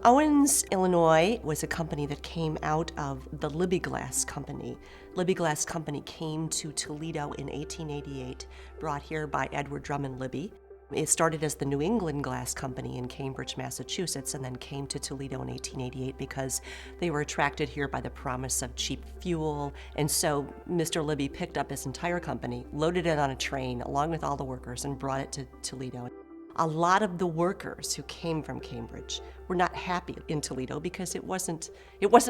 Owens, Illinois was a company that came out of the Libby Glass Company. Libby Glass Company came to Toledo in 1888, brought here by Edward Drummond Libby. It started as the New England Glass Company in Cambridge, Massachusetts, and then came to Toledo in 1888 because they were attracted here by the promise of cheap fuel. And so Mr. Libby picked up his entire company, loaded it on a train along with all the workers, and brought it to Toledo. A lot of the workers who came from Cambridge were not happy in Toledo because it wasn't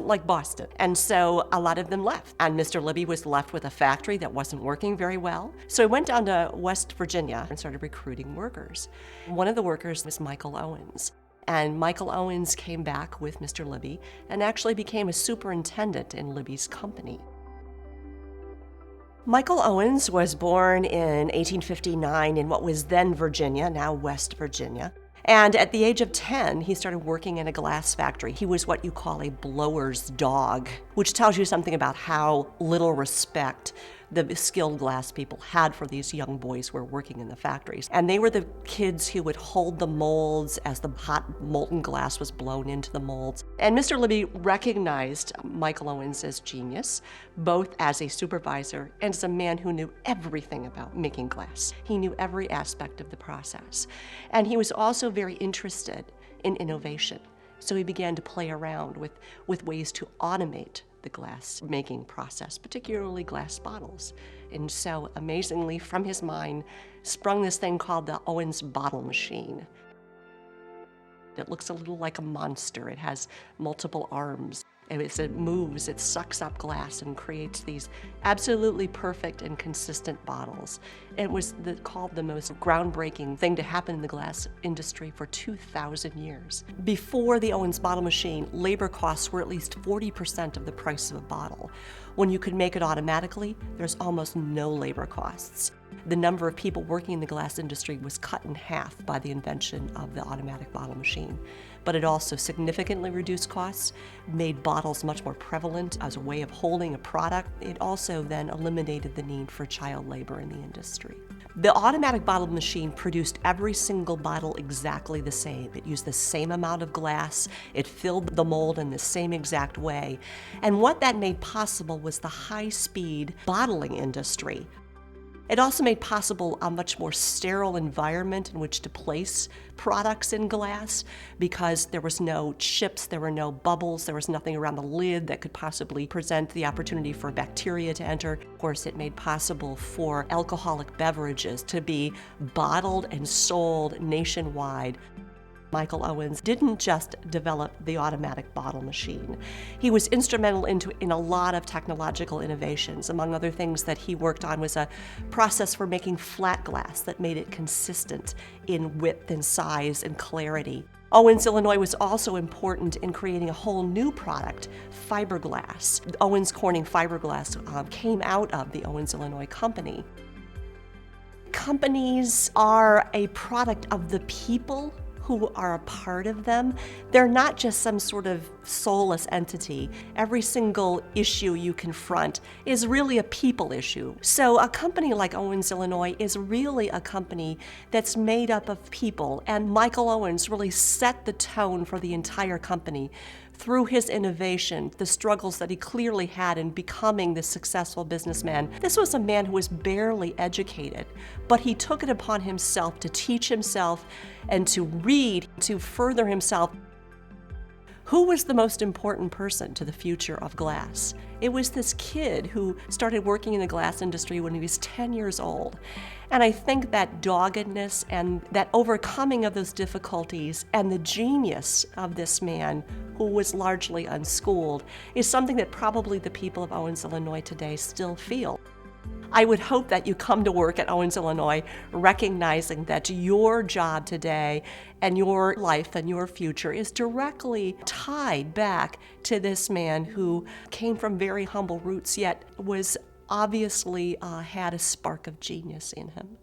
like Boston. And so a lot of them left. And Mr. Libby was left with a factory that wasn't working very well. So he went down to West Virginia and started recruiting workers. One of the workers was Michael Owens. And Michael Owens came back with Mr. Libby and actually became a superintendent in Libby's company. Michael Owens was born in 1859 in what was then Virginia, now West Virginia. And at the age of 10, he started working in a glass factory. He was what you call a blower's dog, which tells you something about how little respect the skilled glass people had for these young boys who were working in the factories. And they were the kids who would hold the molds as the hot molten glass was blown into the molds. And Mr. Libby recognized Michael Owens as genius, both as a supervisor and as a man who knew everything about making glass. He knew every aspect of the process. And he was also very interested in innovation. So he began to play around with ways to automate the glass making process, particularly glass bottles. And so amazingly, from his mind sprung this thing called the Owens bottle machine. It looks a little like a monster. It has multiple arms. And as it moves, it sucks up glass and creates these absolutely perfect and consistent bottles. It was called the most groundbreaking thing to happen in the glass industry for 2,000 years. Before the Owens bottle machine, labor costs were at least 40% of the price of a bottle. When you could make it automatically, there's almost no labor costs. The number of people working in the glass industry was cut in half by the invention of the automatic bottle machine. But it also significantly reduced costs, made bottles much more prevalent as a way of holding a product. It also then eliminated the need for child labor in the industry. The automatic bottle machine produced every single bottle exactly the same. It used the same amount of glass. It filled the mold in the same exact way. And what that made possible was the high-speed bottling industry. It also made possible a much more sterile environment in which to place products in glass because there was no chips, there were no bubbles, there was nothing around the lid that could possibly present the opportunity for bacteria to enter. Of course, it made possible for alcoholic beverages to be bottled and sold nationwide. Michael Owens didn't just develop the automatic bottle machine. He was instrumental in a lot of technological innovations. Among other things that he worked on was a process for making flat glass that made it consistent in width and size and clarity. Owens, Illinois was also important in creating a whole new product, fiberglass. Owens Corning fiberglass came out of the Owens, Illinois company. Companies are a product of the people who are a part of them. They're not just some sort of soulless entity. Every single issue you confront is really a people issue. So a company like Owens, Illinois is really a company that's made up of people, and Michael Owens really set the tone for the entire company through his innovation, the struggles that he clearly had in becoming this successful businessman. This was a man who was barely educated, but he took it upon himself to teach himself and to read, to further himself. Who was the most important person to the future of glass? It was this kid who started working in the glass industry when he was 10 years old. And I think that doggedness and that overcoming of those difficulties and the genius of this man, who was largely unschooled, is something that probably the people of Owens, Illinois today still feel. I would hope that you come to work at Owens, Illinois, recognizing that your job today and your life and your future is directly tied back to this man who came from very humble roots, yet was obviously had a spark of genius in him.